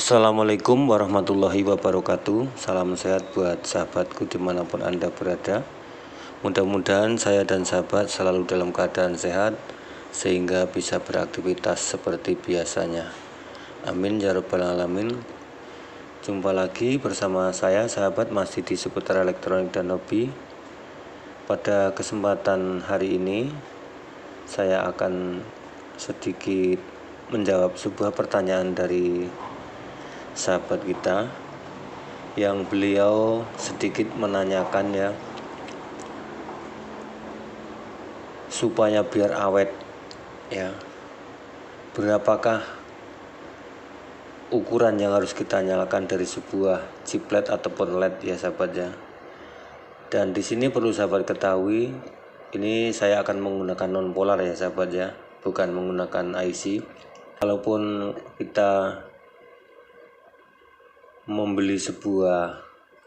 Assalamualaikum warahmatullahi wabarakatuh. Salam sehat buat sahabatku dimanapun Anda berada. Mudah-mudahan saya dan sahabat selalu dalam keadaan sehat sehingga bisa beraktivitas seperti biasanya. Amin ya rabbal alamin. Jumpa lagi bersama saya sahabat masih di seputar elektronik dan hobi. Pada kesempatan hari ini saya akan sedikit menjawab sebuah pertanyaan dari sahabat kita yang beliau sedikit menanyakan ya, supaya biar awet ya, berapakah ukuran yang harus kita nyalakan dari sebuah chiplet ataupun LED ya sahabat ya. Dan di sini perlu sahabat ketahui, ini saya akan menggunakan non polar ya sahabat ya, bukan menggunakan IC. Kalaupun kita membeli sebuah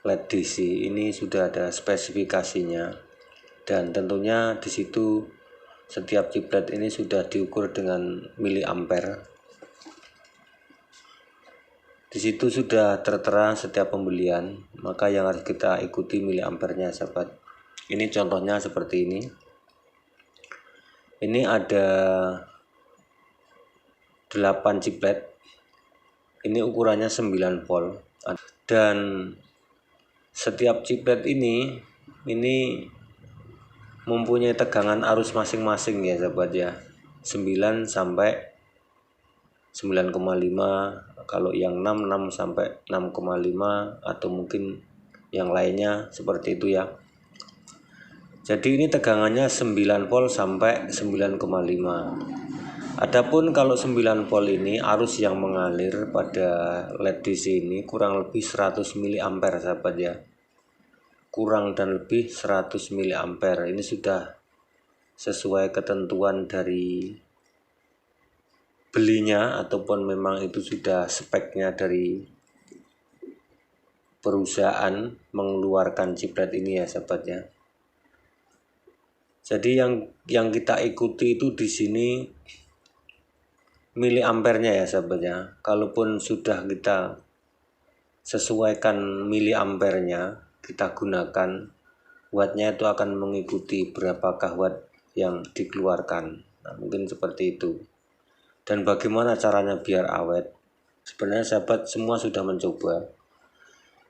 LED DC, ini sudah ada spesifikasinya, dan tentunya di situ setiap chiplet ini sudah diukur dengan miliampere. Di situ sudah tertera setiap pembelian, maka yang harus kita ikuti miliampernya sahabat. Ini contohnya seperti ini. Ini ada 8 chiplet. Ini ukurannya 9 volt. Dan setiap chiplet ini mempunyai tegangan arus masing-masing ya sahabat ya, 9 sampai 9,5, kalau yang 6 sampai 6,5, atau mungkin yang lainnya seperti itu ya. Jadi ini tegangannya 9 volt sampai 9,5. Adapun kalau 9 volt ini arus yang mengalir pada LED DC ini kurang lebih 100 mA sahabat ya. Kurang dan lebih 100 mA. Ini sudah sesuai ketentuan dari belinya, ataupun memang itu sudah speknya dari perusahaan mengeluarkan chiplet ini ya sahabat ya. Jadi yang kita ikuti itu di sini miliampernya ya sahabat ya. Kalaupun sudah kita sesuaikan miliampernya, kita gunakan, wattnya itu akan mengikuti berapakah watt yang dikeluarkan. Nah, mungkin seperti itu. Dan bagaimana caranya biar awet? Sebenarnya sahabat semua sudah mencoba.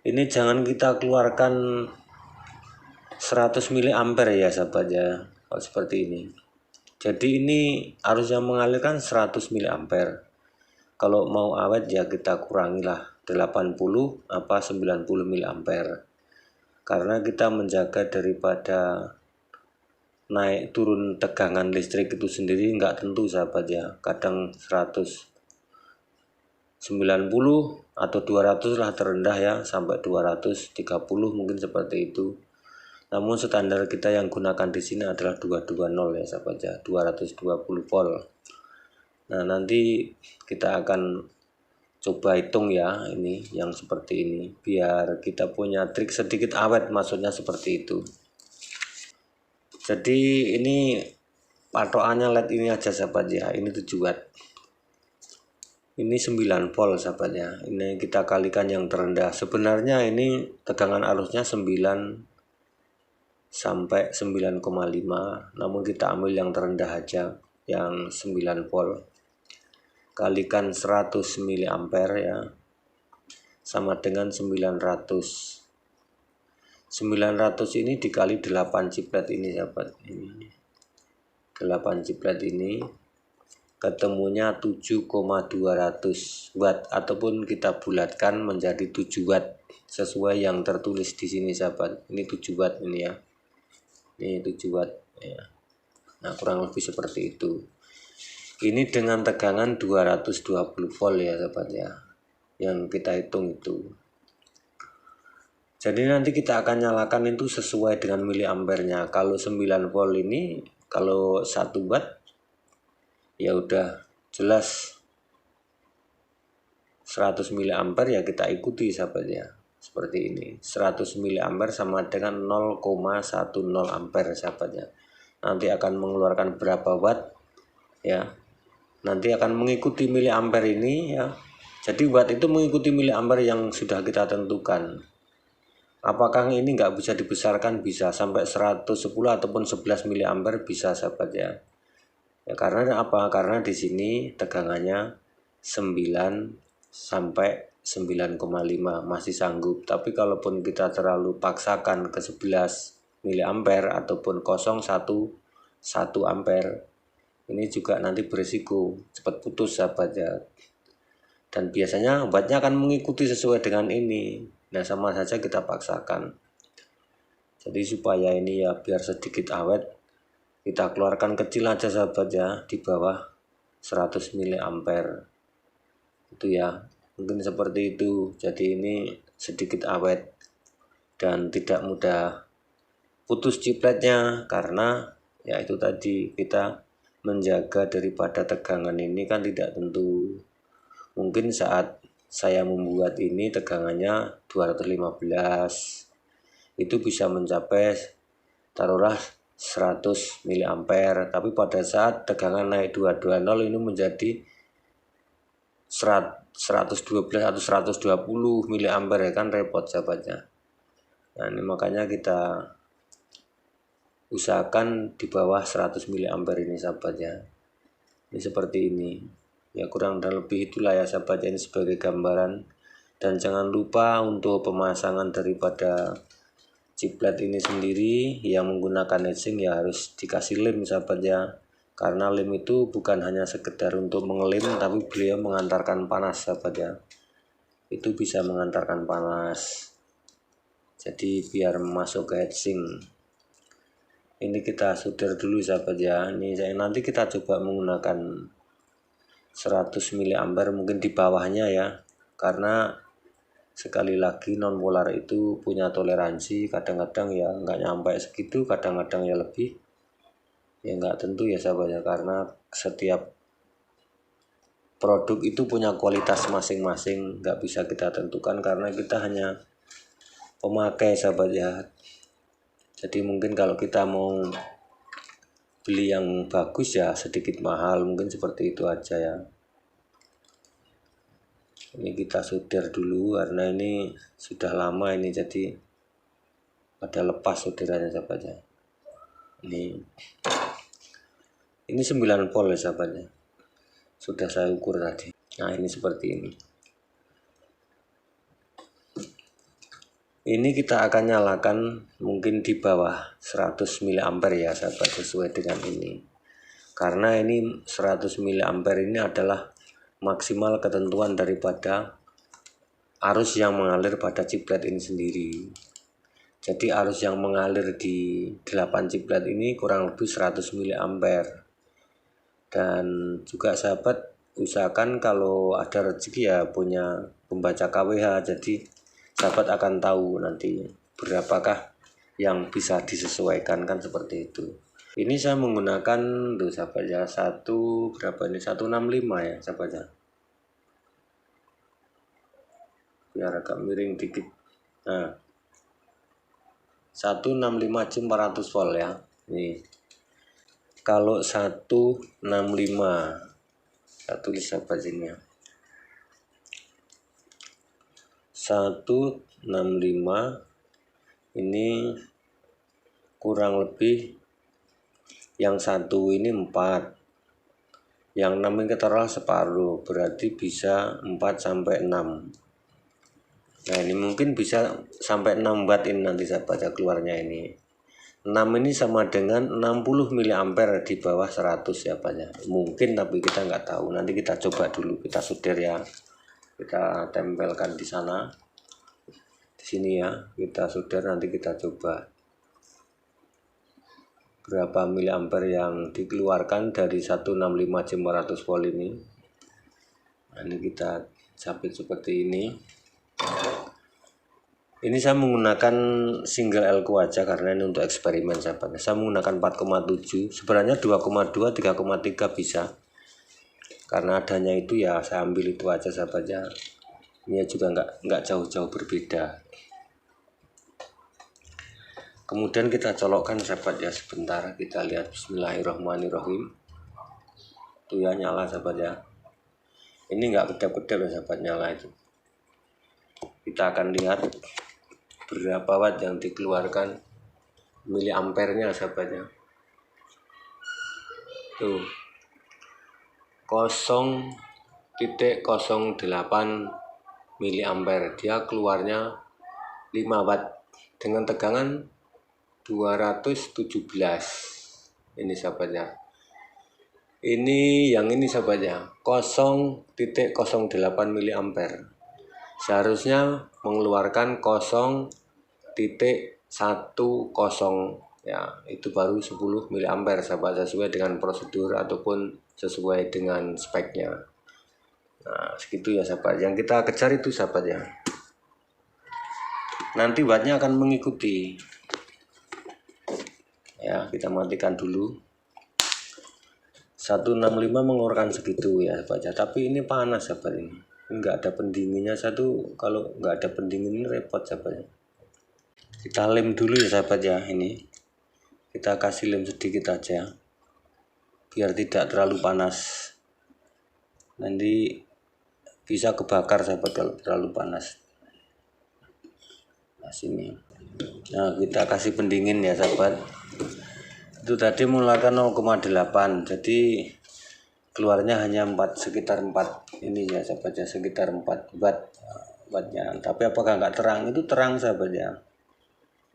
Ini jangan kita keluarkan 100 miliampere ya sahabat ya, kalau seperti ini. Jadi ini arus yang mengalirkan 100 mA. Kalau mau awet ya kita kurangilah 80 apa 90 mA. Karena kita menjaga daripada naik turun tegangan listrik itu sendiri nggak tentu sahabat ya. Kadang 190 atau 200 lah terendah ya, sampai 230 mungkin seperti itu. Namun standar kita yang gunakan di sini adalah 220 ya sahabat ya, 220 volt. Nah, nanti kita akan coba hitung ya, ini yang seperti ini, biar kita punya trik sedikit awet, maksudnya seperti itu. Jadi ini patokannya LED ini aja sahabat ya, ini 7 watt. Ini 9 volt sahabat ya. Ini kita kalikan yang terendah. Sebenarnya ini tegangan arusnya 9 sampai 9,5, namun kita ambil yang terendah aja, yang 9 volt, kalikan 100 mA ya, sama dengan 900. 900 ini dikali 8 chiplet ini sahabat, ini 8 chiplet ini ketemunya 7,200 watt, ataupun kita bulatkan menjadi 7 watt sesuai yang tertulis di sini sahabat. Ini 7 watt ini ya. Ini 7 watt ya. Nah, kurang lebih seperti itu. Ini dengan tegangan 220 volt ya sahabat ya, yang kita hitung itu. Jadi nanti kita akan nyalakan itu sesuai dengan miliampernya. Kalau 9 volt ini, kalau 1 watt ya udah jelas 100 miliampere ya, kita ikuti sahabat ya. Seperti ini, 100 mA sama dengan 0,10 ampere sahabatnya. Nanti akan mengeluarkan berapa watt ya, nanti akan mengikuti miliampere ini ya. Jadi watt itu mengikuti miliampere yang sudah kita tentukan. Apakah ini nggak bisa dibesarkan? Bisa, sampai 110 ataupun 11 miliampere bisa sahabat ya. Ya karena apa? Karena di sini tegangannya 9 sampai 9,5 masih sanggup. Tapi kalaupun kita terlalu paksakan ke 11 miliampere ataupun 0,1 ampere, ini juga nanti berisiko cepat putus sahabat ya. Dan biasanya wattnya akan mengikuti sesuai dengan ini. Nah sama saja kita paksakan. Jadi supaya ini ya biar sedikit awet, kita keluarkan kecil aja sahabat ya, di bawah 100 miliampere. Itu ya, mungkin seperti itu. Jadi ini sedikit awet dan tidak mudah putus cipletnya, karena ya itu tadi, kita menjaga daripada tegangan ini kan tidak tentu. Mungkin saat saya membuat ini tegangannya 215, itu bisa mencapai taruhlah 100 miliampere, tapi pada saat tegangan naik 220 ini menjadi 112 atau 120 miliampere, ya kan repot sahabatnya. Nah ini makanya kita usahakan di bawah 100 miliampere ini sahabatnya. Ini seperti ini ya, kurang dan lebih itulah ya sahabat, ini sebagai gambaran. Dan jangan lupa untuk pemasangan daripada ciplet ini sendiri yang menggunakan heatsink ya harus dikasih lem sahabat ya, karena lem itu bukan hanya sekedar untuk mengelem, tapi beliau mengantarkan panas sahabat ya, itu bisa mengantarkan panas. Jadi biar masuk ke heatsink ini kita solder dulu sahabat ya. Ini nanti kita coba menggunakan 100 miliampere mungkin di bawahnya ya, karena sekali lagi nonpolar itu punya toleransi, kadang-kadang ya nggak nyampe segitu, kadang-kadang ya lebih, ya nggak tentu ya sahabat ya, karena setiap produk itu punya kualitas masing-masing, nggak bisa kita tentukan karena kita hanya pemakai sahabat ya. Jadi mungkin kalau kita mau beli yang bagus ya sedikit mahal, mungkin seperti itu aja ya. Ini kita solder dulu karena ini sudah lama ini, jadi pada lepas solderannya sahabatnya. Ini 9 volt ya sahabatnya, sudah saya ukur tadi. Nah ini seperti ini. Ini kita akan nyalakan mungkin di bawah 100 miliampere ya sahabat, sesuai dengan ini. Karena ini 100 miliampere ini adalah maksimal ketentuan daripada arus yang mengalir pada ciplet ini sendiri. Jadi arus yang mengalir di 8 ciplet ini kurang lebih 100 miliampere. Dan juga sahabat usahakan kalau ada rezeki ya punya pembaca KWH, jadi sahabat akan tahu nanti berapakah yang bisa disesuaikan, kan seperti itu. Ini saya menggunakan tuh sahabat ya, berapa ini, 165 ya sahabat ya, biar agak miring dikit. Nah 165 jam 400 volt ya. Nih kalau 165, saya tulis sahabat sini ya, 165 ini kurang lebih yang satu ini 4, yang 6 ini taruhlah separuh, berarti bisa 4 sampai 6. Nah ini mungkin bisa sampai 6 watt ini nanti sahabat ya keluarnya. Ini 6 ini sama dengan 60 miliampere di bawah 100 ya Pak. Mungkin, tapi kita nggak tahu, nanti kita coba dulu, kita solder ya, kita tempelkan di sana, di sini ya, kita solder, nanti kita coba berapa miliampere yang dikeluarkan dari 165 jam 400 volt ini. Nah, ini kita sabit seperti ini. Ini saya menggunakan single elko aja karena ini untuk eksperimen sahabat. Saya menggunakan 4,7, sebenarnya 2,2 3,3 bisa, karena adanya itu ya saya ambil itu aja sahabatnya. Ini juga nggak jauh-jauh berbeda. Kemudian kita colokkan sahabat ya, sebentar kita lihat. Bismillahirrahmanirrahim. Itu ya nyala sahabat ya. Ini nggak kedap-kedap ya sahabat, nyala itu. Kita akan lihat berapa watt yang dikeluarkan miliampernya sahabatnya. Tuh 0,08 miliampere, dia keluarnya 5 watt dengan tegangan 217. Ini sahabatnya. Ini yang ini sahabatnya 0,08 miliampere. Seharusnya mengeluarkan 0,10 ya, itu baru 10 miliampere sahabat, sesuai dengan prosedur ataupun sesuai dengan speknya. Nah, segitu ya sahabat. Yang kita kejar itu sahabat ya. Nanti wattnya akan mengikuti. Ya, kita matikan dulu. 165 mengeluarkan segitu ya sahabat ya. Tapi ini panas sahabat ini. Enggak ada pendinginnya satu. Kalau enggak ada pendingin ini repot sahabat ya. Kita lem dulu ya sahabat ya ini. Kita kasih lem sedikit aja biar tidak terlalu panas. Nanti bisa kebakar sahabat kalau terlalu panas. Nah sini. Nah kita kasih pendingin ya sahabat. Itu tadi mengeluarkan 0,8, jadi keluarnya hanya sekitar 4 ini ya sahabat ya, sekitar 4 wattnya. Tapi apakah nggak terang? Itu terang sahabat ya.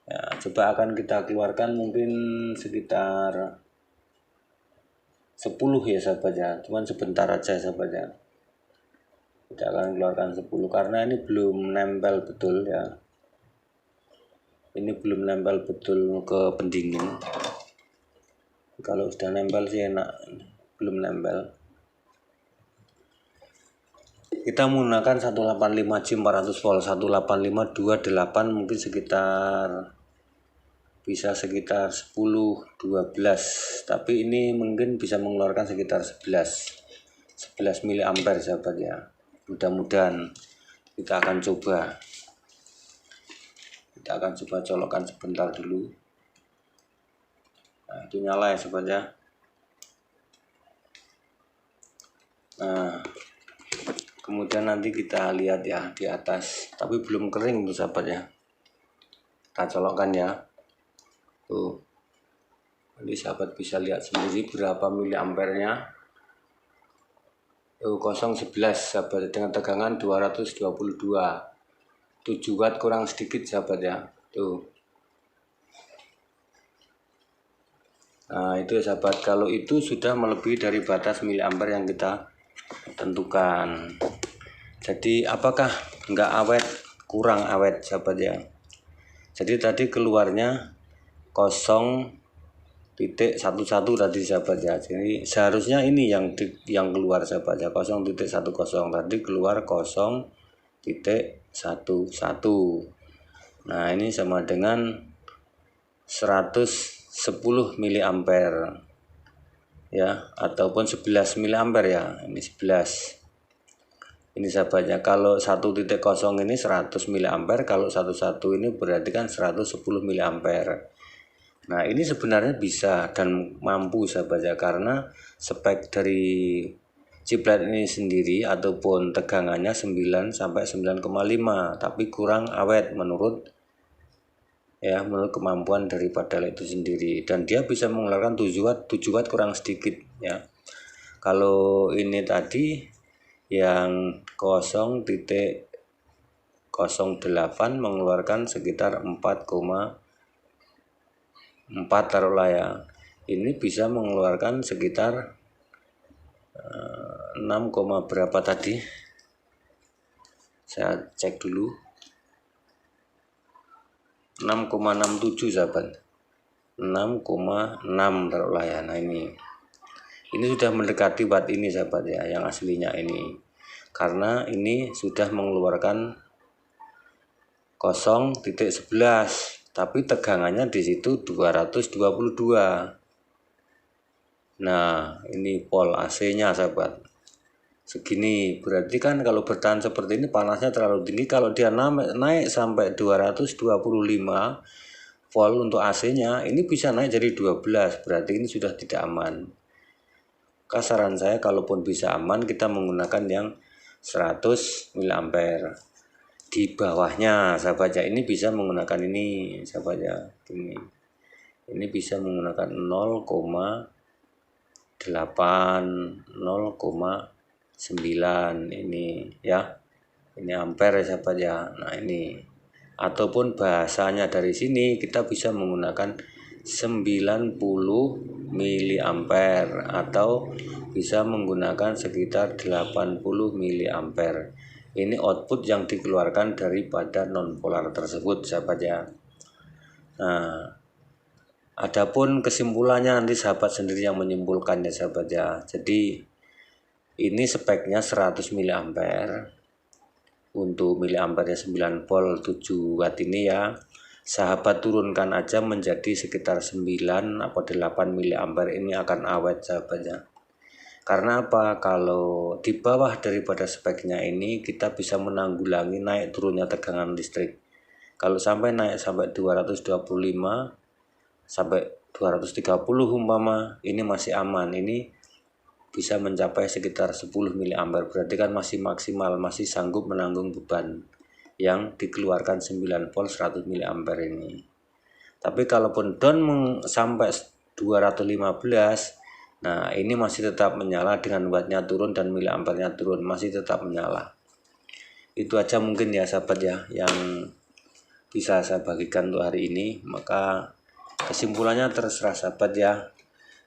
Ya, coba akan kita keluarkan mungkin sekitar 10 ya sahabat ya, cuman sebentar aja sahabat ya. Kita akan keluarkan 10 karena ini belum nempel betul ya. Ini belum nempel betul ke pendingin. Kalau sudah nempel sih enak, belum nempel. Kita menggunakan 185J 400 volt, 18528 mungkin bisa sekitar 10-12, tapi ini mungkin bisa mengeluarkan sekitar 11 miliampere sahabat ya. Mudah-mudahan kita akan coba colokkan sebentar dulu. Nah itu nyala ya sahabat ya. Nah kemudian nanti kita lihat ya di atas, tapi belum kering tuh sahabat ya. Kita colokkan ya. Tuh. Nanti sahabat bisa lihat sendiri berapa miliampernya. Tuh 0,11 sahabat dengan tegangan 222. 7 watt kurang sedikit sahabat ya. Tuh. Nah, itu ya sahabat, kalau itu sudah melebihi dari batas miliampere yang kita tentukan. Jadi apakah enggak awet, kurang awet sahabat ya. Jadi tadi keluarnya 0,11 tadi sahabat ya. Jadi seharusnya ini yang keluar sahabat ya, 0,10 tadi keluar 0,11. Nah ini sama dengan 110 miliampere ya, ataupun 11 miliampere ya. Ini 11. Ini sahabatnya, kalau 1.0 ini 100 miliampere, kalau 11 ini berarti kan 110 miliampere. Nah ini sebenarnya bisa dan mampu sahabatnya, karena spek dari chiplet ini sendiri ataupun tegangannya 9 sampai 9,5, tapi kurang awet menurut kemampuan daripada LED itu sendiri, dan dia bisa mengeluarkan 7 watt kurang sedikit ya. Kalau ini tadi yang 0,08 mengeluarkan sekitar 4,4 taruhlah ya. Ini bisa mengeluarkan sekitar 6, berapa tadi, saya cek dulu, 6,67 sahabat, 6,6 taruhlah ya. Nah ini sudah mendekati watt ini sahabat ya, yang aslinya ini, karena ini sudah mengeluarkan 0,11, tapi tegangannya di situ 222. Nah ini pol AC-nya sahabat segini, berarti kan kalau bertahan seperti ini panasnya terlalu tinggi. Kalau dia naik sampai 225 volt untuk AC-nya, ini bisa naik jadi 12, berarti ini sudah tidak aman. Saran saya, kalaupun bisa aman, kita menggunakan yang 100 mA. Di bawahnya sahabat ya, ini bisa menggunakan ini sahabat ya, ini bisa menggunakan 0,8 0,9 ini ya, ini ampere ya sahabat ya. Nah ini, ataupun bahasanya dari sini kita bisa menggunakan 90 mA atau bisa menggunakan sekitar 80 mA. Ini output yang dikeluarkan daripada nonpolar tersebut sahabat ya. Nah, adapun kesimpulannya nanti sahabat sendiri yang menyimpulkan ya sahabat ya. Jadi ini speknya 100 mA untuk miliampernya 9 volt 7 watt ini ya. Sahabat turunkan aja menjadi sekitar 9 atau 8 mA, ini akan awet sahabatnya. Karena apa? Kalau di bawah daripada speknya ini kita bisa menanggulangi naik turunnya tegangan listrik. Kalau sampai naik sampai 225 sampai 230 umpama, ini masih aman. Ini bisa mencapai sekitar 10 mA, berarti kan masih maksimal, masih sanggup menanggung beban yang dikeluarkan 9 volt 100 mA ini. Tapi kalaupun down sampai 215, nah ini masih tetap menyala dengan wattnya turun dan miliampernya turun, masih tetap menyala. Itu aja mungkin ya sahabat ya yang bisa saya bagikan untuk hari ini. Maka kesimpulannya terserah sahabat ya.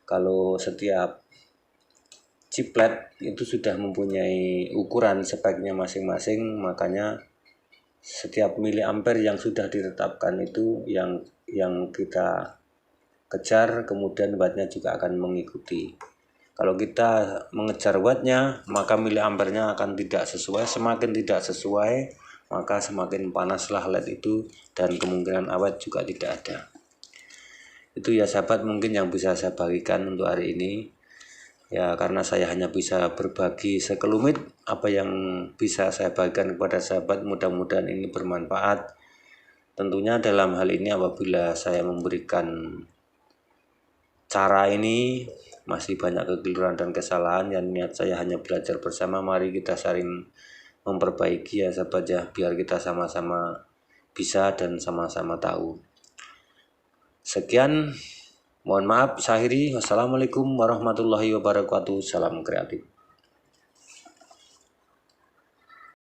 Kalau setiap chiplet itu sudah mempunyai ukuran speknya masing-masing, makanya setiap miliampere yang sudah ditetapkan itu yang kita kejar, kemudian wattnya juga akan mengikuti. Kalau kita mengejar wattnya, maka miliampernya akan tidak sesuai. Semakin tidak sesuai, maka semakin panaslah LED itu dan kemungkinan awet juga tidak ada. Itu ya sahabat mungkin yang bisa saya bagikan untuk hari ini. Ya, karena saya hanya bisa berbagi sekelumit apa yang bisa saya bagikan kepada sahabat, mudah-mudahan ini bermanfaat. Tentunya dalam hal ini apabila saya memberikan cara ini masih banyak kekeliruan dan kesalahan, yang niat saya hanya belajar bersama, mari kita saling memperbaiki ya sahabat ya, biar kita sama-sama bisa dan sama-sama tahu. Sekian, mohon maaf saya akhiri. Wassalamualaikum warahmatullahi wabarakatuh. Salam kreatif.